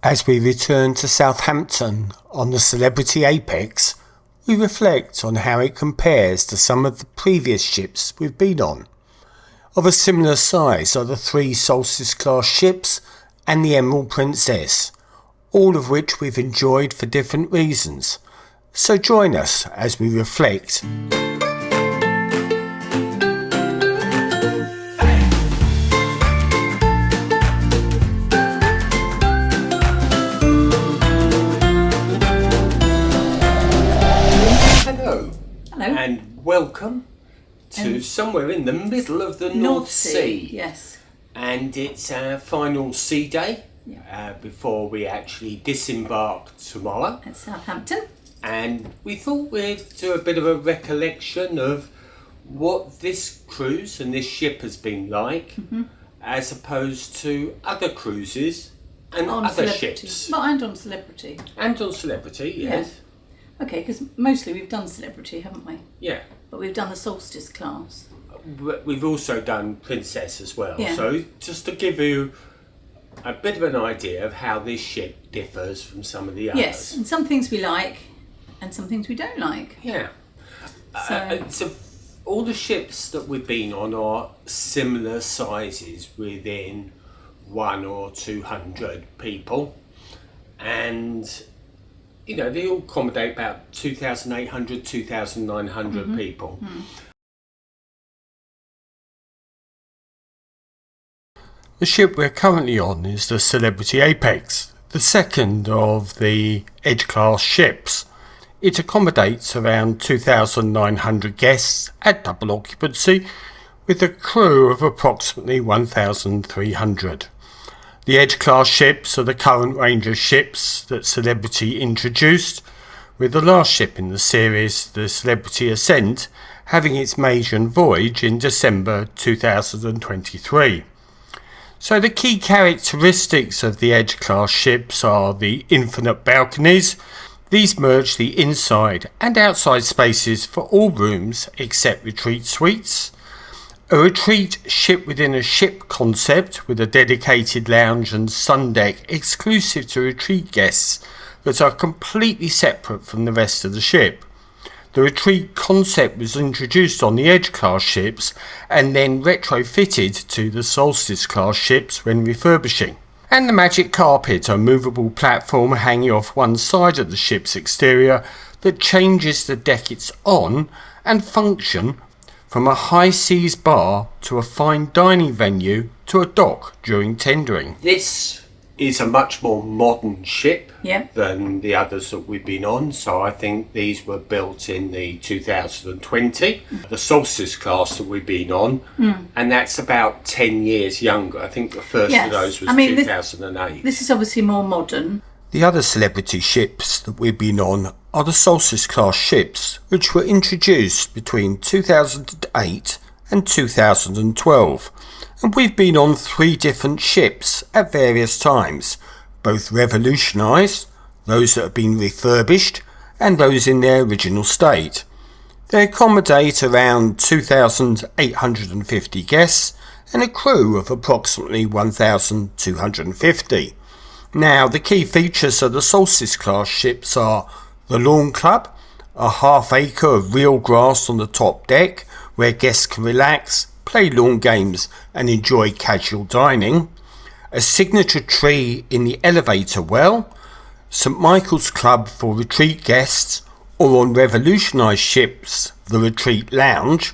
As we return to Southampton on the Celebrity Apex, we reflect on how it compares to some of the previous ships we've been on. Of a similar size are the 3 Solstice Class ships and the Emerald Princess, all of which we've enjoyed for different reasons. So join us as we reflect. Hello. And welcome to somewhere in the middle of the North Sea. Yes. And it's our final sea day before we actually disembark tomorrow. At Southampton. And we thought we'd do a bit of a recollection of what this cruise and this ship has been like, as opposed to other cruises and On other Celebrity. ships. Well, and on Celebrity. And on Celebrity, yes. Okay, because mostly we've done Celebrity, haven't we? Yeah. But we've done the Solstice Class. We've also done Princess as well. Yeah. So just to give you a bit of an idea of how this ship differs from some of the others. Yes, and some things we like and some things we don't like. Yeah. So, All the ships that we've been on are similar sizes within 100 or 200 people. And, you know, they all accommodate about 2,800, 2,900 people. The ship we're currently on is the Celebrity Apex, the second of the Edge class ships. It accommodates around 2,900 guests at double occupancy, with a crew of approximately 1,300. The Edge class ships are the current range of ships that Celebrity introduced, with the last ship in the series, the Celebrity Ascent, having its maiden voyage in December 2023. So the key characteristics of the Edge class ships are the infinite balconies. These merge the inside and outside spaces for all rooms except retreat suites. A retreat ship within a ship concept with a dedicated lounge and sun deck exclusive to retreat guests that are completely separate from the rest of the ship. The retreat concept was introduced on the Edge class ships and then retrofitted to the Solstice class ships when refurbishing. And the magic carpet, a movable platform hanging off one side of the ship's exterior that changes the deck it's on and function from a high seas bar to a fine dining venue to a dock during tendering. This is a much more modern ship Yeah. than the others that we've been on. So I think these were built in the 2020. The Solstice class that we've been on, and that's about 10 years younger. I think the first Yes. of those was I mean, 2008. this is obviously more modern. The other Celebrity ships that we've been on are the Solstice class ships, which were introduced between 2008 and 2012. And we've been on 3 different ships at various times, both revolutionised, those that have been refurbished, and those in their original state. They accommodate around 2,850 guests and a crew of approximately 1,250. Now, the key features of the Solstice class ships are the Lawn Club, a half acre of real grass on the top deck where guests can relax, play lawn games and enjoy casual dining, a signature tree in the elevator well, St Michael's Club for retreat guests, or on revolutionised ships, the retreat lounge.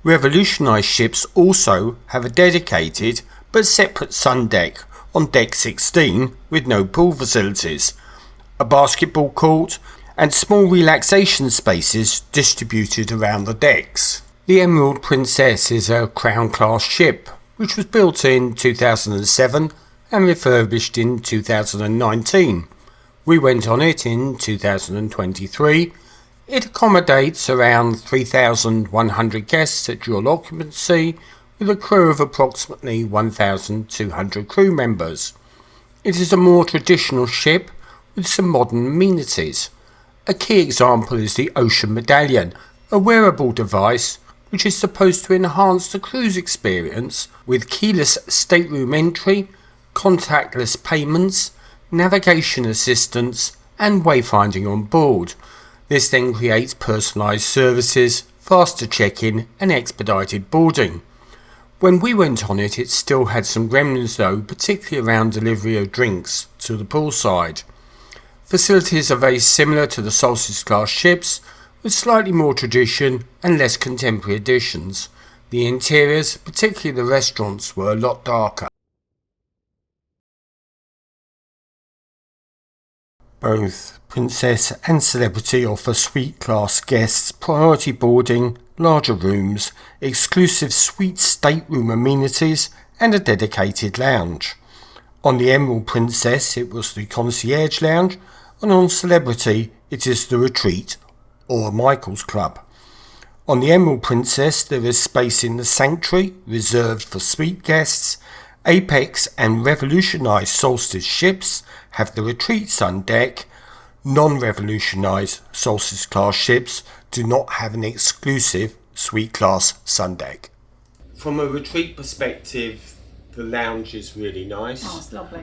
Revolutionised ships also have a dedicated but separate sun deck on deck 16 with no pool facilities, a basketball court and small relaxation spaces distributed around the decks. The Emerald Princess is a Crown class ship which was built in 2007 and refurbished in 2019. We went on it in 2023. It accommodates around 3,100 guests at dual occupancy with a crew of approximately 1,200 crew members. It is a more traditional ship with some modern amenities. A key example is the Ocean Medallion, a wearable device which is supposed to enhance the cruise experience with keyless stateroom entry, contactless payments, navigation assistance and wayfinding on board. This then creates personalised services, faster check-in and expedited boarding. When we went on it still had some gremlins though, particularly around delivery of drinks to the poolside. Facilities are very similar to the Solstice Class ships, with slightly more tradition and less contemporary additions. The interiors, particularly the restaurants, were a lot darker. Both Princess and Celebrity offer suite class guests priority boarding, larger rooms, exclusive suite stateroom amenities and a dedicated lounge. On the Emerald Princess it was the concierge lounge, and on Celebrity it is the retreat or Michael's Club. On the Emerald Princess there is space in the sanctuary reserved for suite guests. Apex and revolutionised Solstice ships have the retreat sun deck. Non-revolutionised Solstice Class ships do not have an exclusive suite class sun deck. From a retreat perspective, the lounge is really nice. Oh, it's lovely.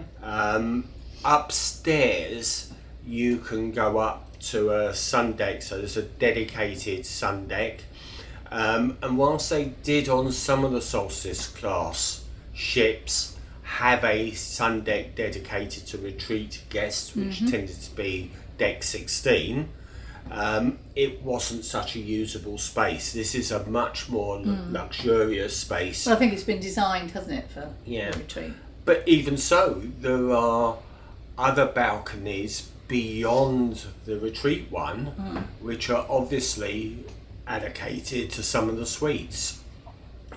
Upstairs, you can go up to a sun deck, so there's a dedicated sun deck. And whilst they did on some of the Solstice Class ships have a sun deck dedicated to retreat guests, which tended to be deck 16, it wasn't such a usable space. This is a much more luxurious space. Well, I think it's been designed, hasn't it, for Yeah. the retreat? But even so, there are other balconies beyond the retreat one, which are obviously allocated to some of the suites.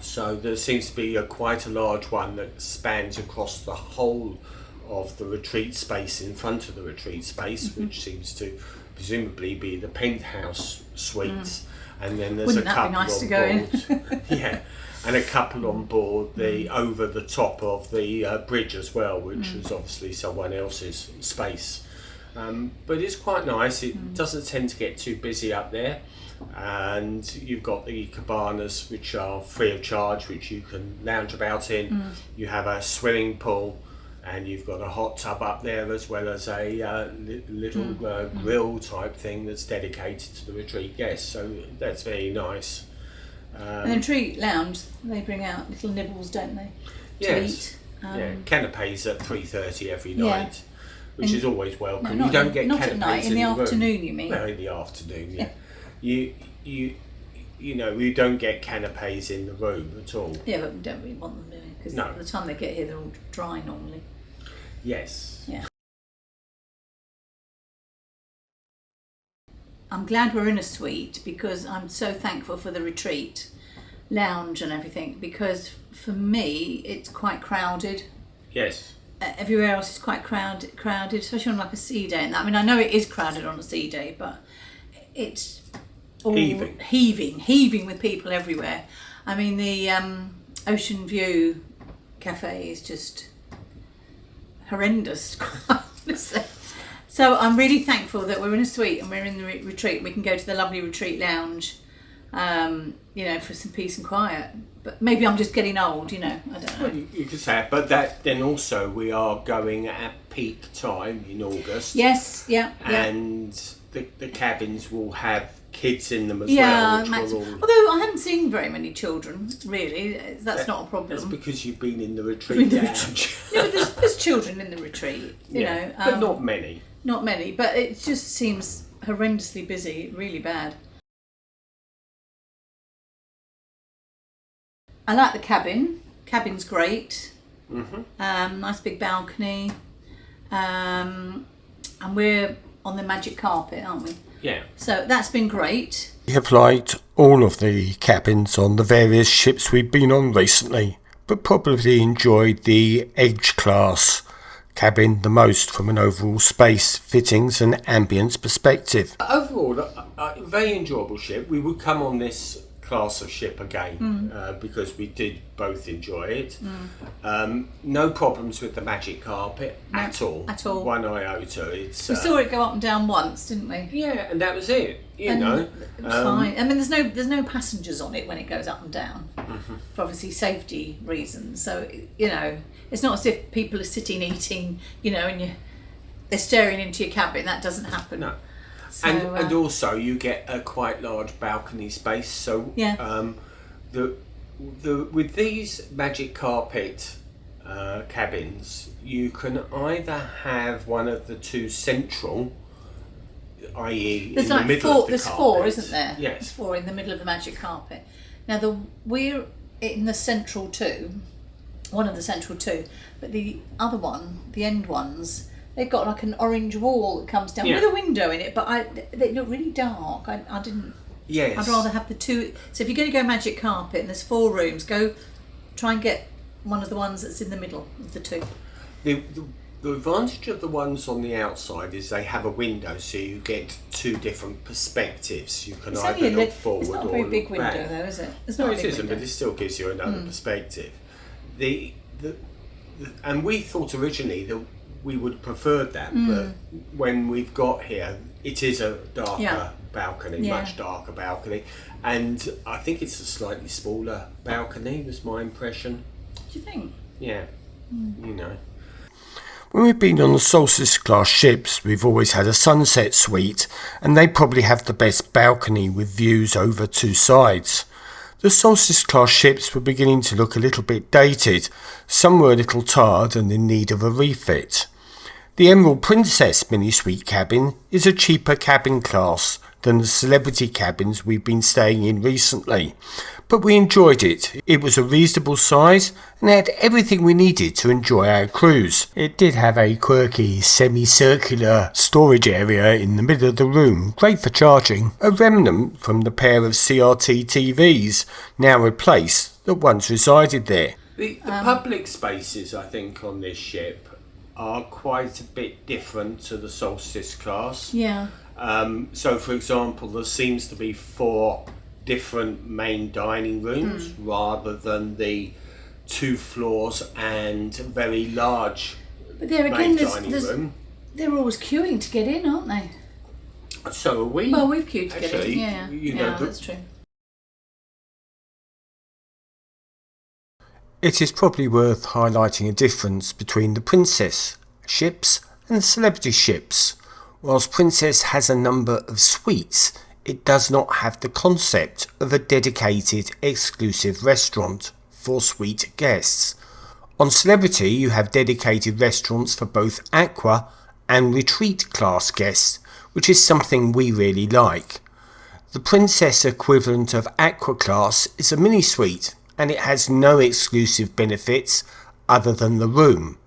So there seems to be quite a large one that spans across the whole of the retreat space in front of the retreat space, which seems to presumably be the penthouse suites. And then there's Wouldn't a that couple be nice on to go in? board. Yeah, and a couple on board the over the top of the bridge as well, which is obviously someone else's space. But it's quite nice. It doesn't tend to get too busy up there. And you've got the cabanas, which are free of charge, which you can lounge about in. You have a swimming pool, and you've got a hot tub up there, as well as a little grill type thing that's dedicated to the retreat guests. So that's very nice. And the retreat lounge, they bring out little nibbles, don't they? To eat. Yeah, canapes at 3:30 every Yeah. night, which is always welcome. No, You don't get not canapes at night, in the room. afternoon, you mean? No, in the afternoon, yeah. You know, we don't get canapes in the room at all. Yeah, but we don't really want them, do we? Because No. by the time they get here, they're all dry normally. Yes. Yeah. I'm glad we're in a suite because I'm so thankful for the retreat lounge and everything, because for me it's quite crowded. Yes. Everywhere else is quite crowded, especially on like a sea day. And I mean, I know it is crowded on a sea day, but it's all heaving with people everywhere. I mean, the Ocean View Cafe is just horrendous, quite honestly. So I'm really thankful that we're in a suite and we're in the retreat. We can go to the lovely retreat lounge, you know, for some peace and quiet. But maybe I'm just getting old, you know. I don't know. Well, you could say it, but that then also we are going at peak time in August. Yes, yeah. And the cabins will have kids in them as Yeah, well. Which will all, although I haven't seen very many children, really. That's not a problem. that's because you've been in the retreat lounge. No, but there's children in the retreat, you know. But not many. Not many, but it just seems horrendously busy, really bad. I like the cabin. Cabin's great. Nice big balcony. And we're on the magic carpet, aren't we? Yeah. So that's been great. We have liked all of the cabins on the various ships we've been on recently, but probably enjoyed the Edge class cabin the most from an overall space, fittings and ambience perspective. Overall, a very enjoyable ship. We would come on this class of ship again because we did both enjoy it. No problems with the magic carpet at all. At all. One iota. We saw it go up and down once, didn't we? Yeah, and that was it. You And know, it was fine. I mean, there's no passengers on it when it goes up and down, for obviously safety reasons. So you know, it's not as if people are sitting eating, you know, and they're staring into your cabin. That doesn't happen. No. So, And also you get a quite large balcony space. So yeah. With these magic carpet cabins, you can either have one of the two central, i.e. There's in like the middle four. of the There's carpet. four, isn't there? Yes. There's four in the middle of the magic carpet. Now we're in the central two, one of the central two, but the other one, the end ones, they've got like an orange wall that comes down with a window in it. But they look really dark. I didn't. Yes. I'd rather have the two. So if you're going to go magic carpet and there's 4 rooms, go try and get one of the ones that's in the middle of the two. The advantage of the ones on the outside is they have a window, so you get 2 different perspectives. You can either look forward it's not a or very look big window, back. though, is it? It's No, not a it big isn't, window. but it still gives you another perspective. And we thought originally that we would have preferred that, but when we've got here, it is a darker balcony, much darker balcony, and I think it's a slightly smaller balcony, was my impression. Do you think? Yeah, you know. When we've been on the Solstice Class ships, we've always had a sunset suite, and they probably have the best balcony with views over 2 sides. The Solstice Class ships were beginning to look a little bit dated. Some were a little tired and in need of a refit. The Emerald Princess mini-suite cabin is a cheaper cabin class than the celebrity cabins we've been staying in recently, but we enjoyed it. It was a reasonable size and had everything we needed to enjoy our cruise. It did have a quirky semicircular storage area in the middle of the room, great for charging, a remnant from the pair of CRT TVs now replaced that once resided there. The public spaces, I think, on this ship are quite a bit different to the Solstice Class. Yeah. So, for example, there seems to be 4 different main dining rooms rather than the 2 floors and very large But there again, main dining room. they're always queuing to get in, aren't they? So are we. Well, we've queued to get in. Actually, Yeah. you know, That's true. It is probably worth highlighting a difference between the Princess ships and the celebrity ships. Whilst Princess has a number of suites, it does not have the concept of a dedicated exclusive restaurant for suite guests. On Celebrity you have dedicated restaurants for both Aqua and Retreat class guests, which is something we really like. The Princess equivalent of Aqua class is a mini suite, and it has no exclusive benefits other than the room.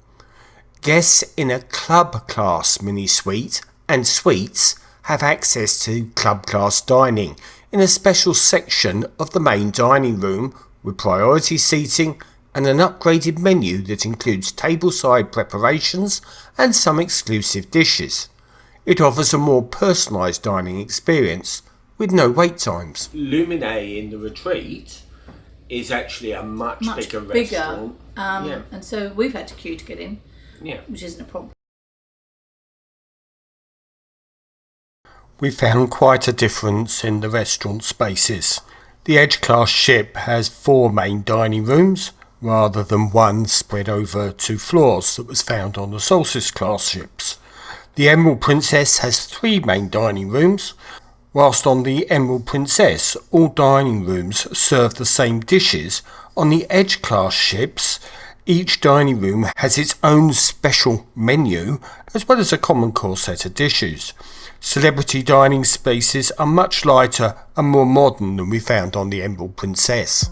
Guests in a club class mini suite and suites have access to club class dining in a special section of the main dining room with priority seating and an upgraded menu that includes tableside preparations and some exclusive dishes. It offers a more personalised dining experience with no wait times. Lumine in the Retreat is actually a much bigger restaurant. And so we've had to queue to get in, which isn't a problem. We found quite a difference in the restaurant spaces. The Edge class ship has 4 main dining rooms rather than 1 spread over 2 floors that was found on the Solstice class ships. The Emerald Princess has 3 main dining rooms, whilst on the Emerald Princess all dining rooms serve the same dishes. On the Edge class ships, each dining room has its own special menu as well as a common core set of dishes. Celebrity dining spaces are much lighter and more modern than we found on the Emerald Princess.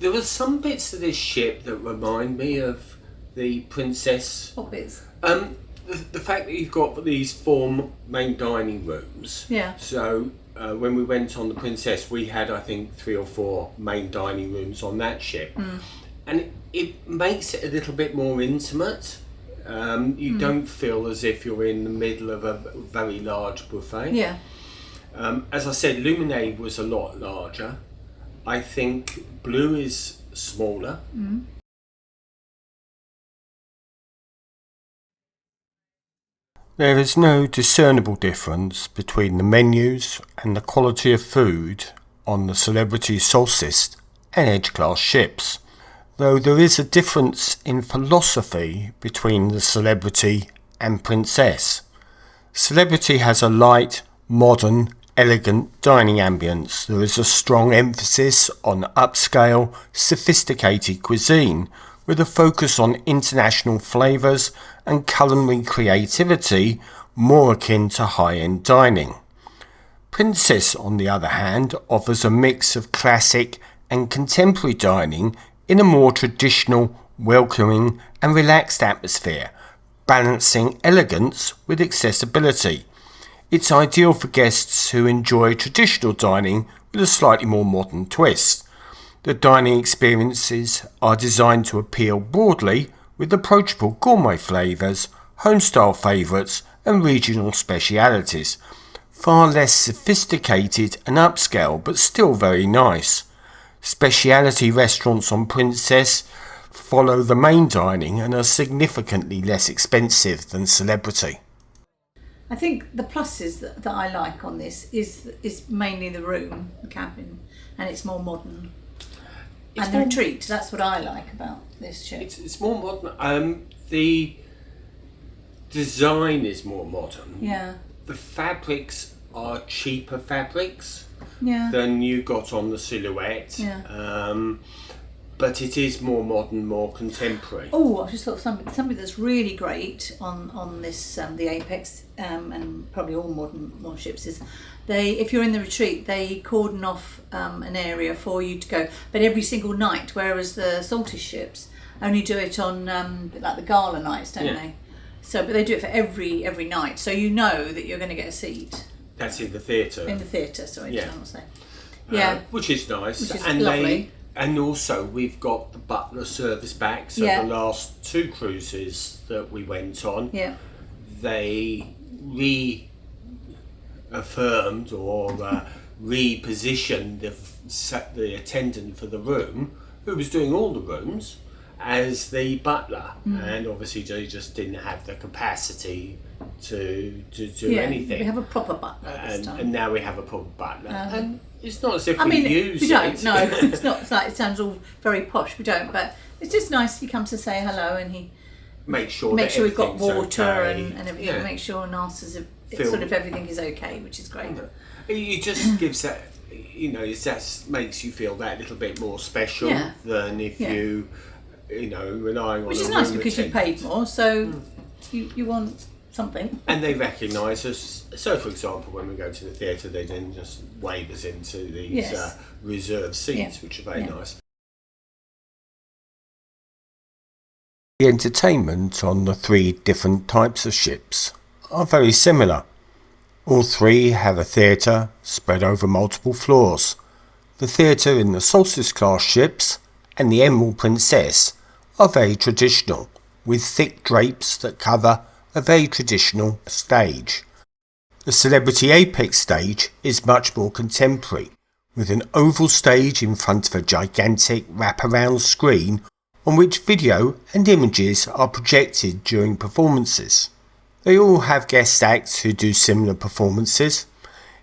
There were some bits of this ship that remind me of the Princess. What bits? The fact that you've got these 4 main dining rooms. Yeah. So when we went on the Princess, we had, I think, 3 or 4 main dining rooms on that ship. And it makes it a little bit more intimate. You don't feel as if you're in the middle of a very large buffet. Yeah. As I said, Luminae was a lot larger. I think Blue is smaller. There is no discernible difference between the menus and the quality of food on the Celebrity, Solstice and Edge class ships, though there is a difference in philosophy between the Celebrity and Princess. Celebrity has a light, modern, elegant dining ambience. There is a strong emphasis on upscale, sophisticated cuisine with a focus on international flavours and culinary creativity more akin to high-end dining. Princess, on the other hand, offers a mix of classic and contemporary dining in a more traditional, welcoming and relaxed atmosphere, balancing elegance with accessibility. It's ideal for guests who enjoy traditional dining with a slightly more modern twist. The dining experiences are designed to appeal broadly with approachable gourmet flavours, home-style favourites and regional specialities. Far less sophisticated and upscale, but still very nice. Speciality restaurants on Princess follow the main dining and are significantly less expensive than Celebrity. I think the pluses that I like on this is mainly the room, the cabin, and it's more modern. And the retreat, that's what I like about this ship. It's more modern. The design is more modern. Yeah. The fabrics are cheaper fabrics Yeah. than you got on the Silhouette. Yeah. But it is more modern, more contemporary. Oh, I just thought something that's really great on this the Apex and probably all modern ships is if you're in the retreat, they cordon off an area for you to go, but every single night, whereas the Solstice ships only do it on like the gala nights, don't they? So, but they do it for every night, so you know that you're going to get a seat. That's in the theatre. In the theatre, sorry, Yeah. I want to say. Yeah, Which is nice. Which is and lovely. And also we've got the butler service back. So Yeah. the last 2 cruises that we went on, yeah, they reaffirmed or repositioned the attendant for the room, who was doing all the rooms, as the butler. And obviously they just didn't have the capacity to do anything. We have a proper butler this time. And now we have a proper butler. And it's not as if I we mean, use we don't. it. No, it's not. It's like it sounds all very posh. We don't, but it's just nice. He comes to say hello, and he Make sure we've got everything's water okay. and everything. Yeah. Make sure and asks if Feel- sort of everything is okay, which is great. It just gives that, that makes you feel that little bit more special Yeah. than if Yeah. you relying on Which a is nice room because you've attendant. paid more, so you want something. And they recognise us. So, for example, when we go to the theatre, they then just wave us into these Yes. reserved seats, Yeah. which are very Yeah. nice. The entertainment on the 3 different types of ships are very similar. All 3 have a theatre spread over multiple floors. The theatre in the Solstice Class ships and the Emerald Princess are very traditional, with thick drapes that cover a very traditional stage. The Celebrity Apex stage is much more contemporary, with an oval stage in front of a gigantic wraparound screen on which video and images are projected during performances. They all have guest acts who do similar performances.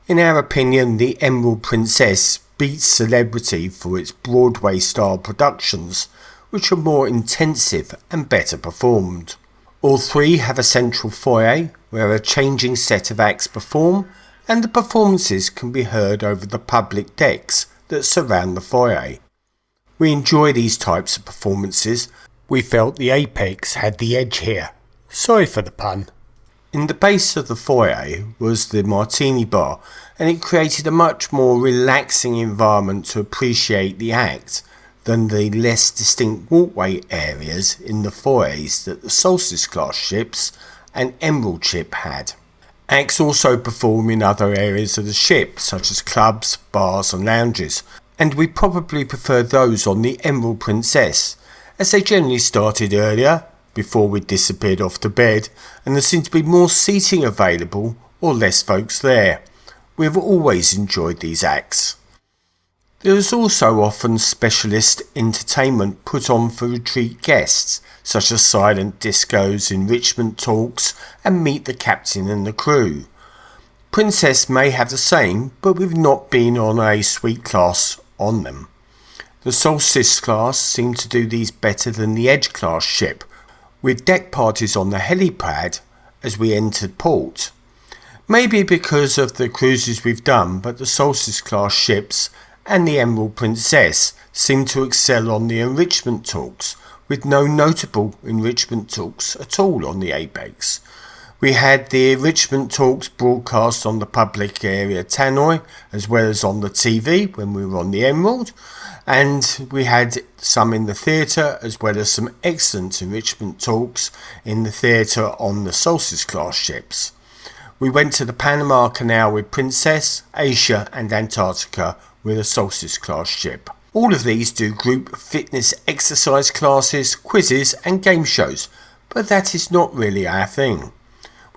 In our opinion, the Emerald Princess beats Celebrity for its Broadway-style productions, which are more intensive and better performed. All 3 have a central foyer where a changing set of acts perform, and the performances can be heard over the public decks that surround the foyer. We enjoy these types of performances. We felt the Apex had the edge here. Sorry for the pun. In the base of the foyer was the martini bar, and it created a much more relaxing environment to appreciate the act than the less distinct walkway areas in the foyers that the Solstice Class ships and Emerald ship had. Acts also perform in other areas of the ship, such as clubs, bars and lounges, and we probably prefer those on the Emerald Princess, as they generally started earlier, before we disappeared off to bed, and there seemed to be more seating available or less folks there. We have always enjoyed these acts. There is also often specialist entertainment put on for retreat guests, such as silent discos, enrichment talks and meet the captain and the crew. Princess may have the same, but we've not been on a suite class on them. The Solstice Class seemed to do these better than the Edge Class ship, with deck parties on the helipad as we entered port. Maybe because of the cruises we've done, but the Solstice Class ships and the Emerald Princess seem to excel on the enrichment talks, with no notable enrichment talks at all on the Apex. We had the enrichment talks broadcast on the public area tannoy as well as on the TV when we were on the Emerald, and we had some in the theatre as well as some excellent enrichment talks in the theatre on the Solstice Class ships. We went to the Panama Canal with Princess, Asia and Antarctica with a Solstice Class ship. All of these do group fitness exercise classes, quizzes and game shows, but that is not really our thing.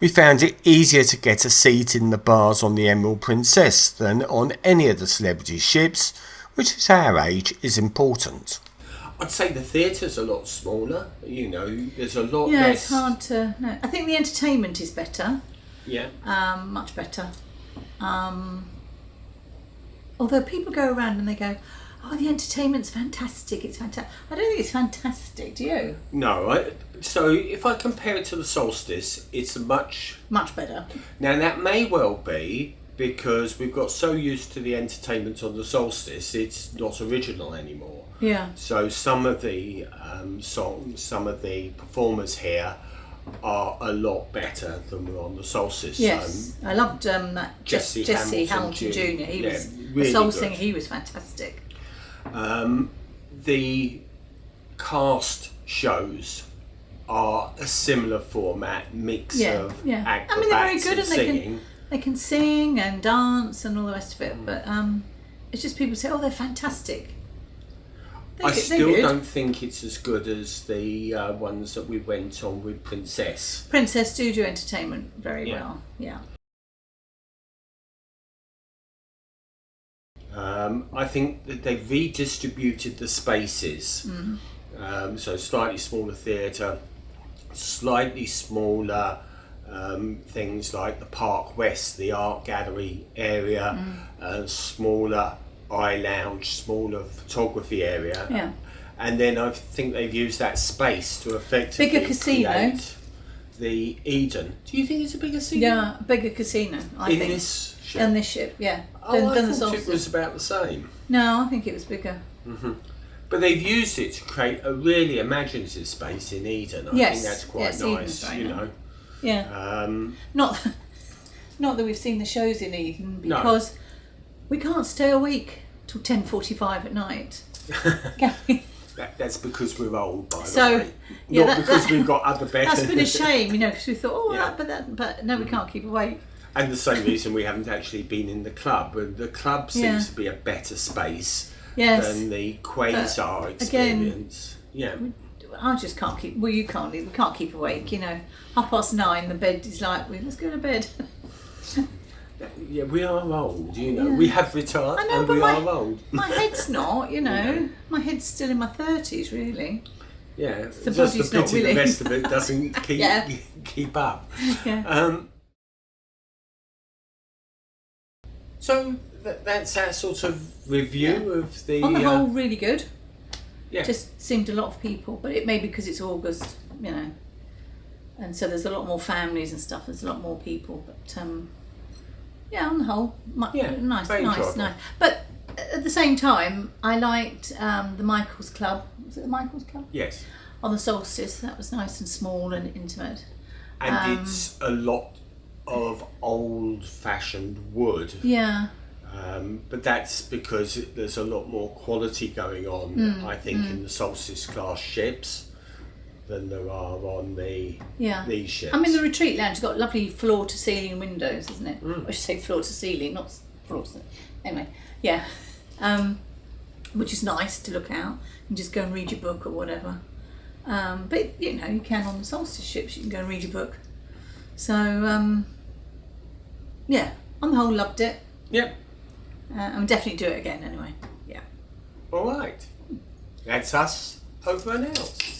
We found it easier to get a seat in the bars on the Emerald Princess than on any of the celebrity ships, which at our age is important. I'd say the theatre's a lot smaller, there's a lot less... Yeah, it's hard to know. I think the entertainment is better. Yeah. Much better. Although people go around and they go, oh, the entertainment's fantastic, it's fantastic. I don't think it's fantastic, do you? No, so if I compare it to the Solstice, it's much better. Now that may well be because we've got so used to the entertainment on the Solstice, it's not original anymore. Yeah. So some of the songs, some of the performers here are a lot better than were on the Solstice. Yes, I loved that Jesse Hamilton Jr. He was really a soul good singer. He was fantastic. The cast shows are a similar format, mix of acrobats I mean, they're very good and and singing. they can sing and dance and all the rest of it. But it's just people say, oh, they're fantastic. I still don't think it's as good as the ones that we went on with Princess. Princess do entertainment very well. Yeah. I think that they've redistributed the spaces. So slightly smaller theatre, slightly smaller things like the Park West, the art gallery area, smaller eye lounge, smaller photography area. Yeah. And then I think they've used that space to effectively bigger casino. create the Eden. Do you think it's a bigger casino? Yeah, bigger casino, I think. In this ship? In this ship, yeah. I the thought Solstice. it was about the same. No, I think it was bigger. But they've used it to create a really imaginative space in Eden. I think that's quite nice, nice. Yeah. Not that we've seen the shows in Eden, because we can't stay awake till 10:45 at night. Can we? That's because we're old, by the way. Yeah, Not because we've got other better... That's been a shame, because we thought, but no, we can't keep awake. And the same reason we haven't actually been in the club. The club seems to be a better space than the Quasar experience. I just can't keep. Well, you can't. We can't keep awake. 9:30, the bed is like, let's go to bed. Yeah, we are old. We have retired, and we are old. My head's not. My head's still in my 30s, really. Yeah, the just body's the not pity willing. the rest of it doesn't keep up. Yeah. So that's our sort of review of the... On the whole, really good. Yeah. Just seemed a lot of people, but it may be because it's August, and so there's a lot more families and stuff. There's a lot more people, but on the whole, nice. But at the same time, I liked the Michael's Club. Was it the Michael's Club? Yes. On the Solstice, that was nice and small and intimate. And it's a lot of old-fashioned wood. Yeah. But that's because there's a lot more quality going on, I think, in the Solstice Class ships than there are on these ships. I mean, the retreat lounge has got lovely floor-to-ceiling windows, isn't it? I should say floor-to-ceiling, not floor-to... Anyway, yeah. Which is nice to look out and just go and read your book or whatever. But, you know, you can on the Solstice ships, you can go and read your book. So, yeah, on the whole, loved it. Yep. And definitely do it again anyway. Yeah. All right. That's us over and out.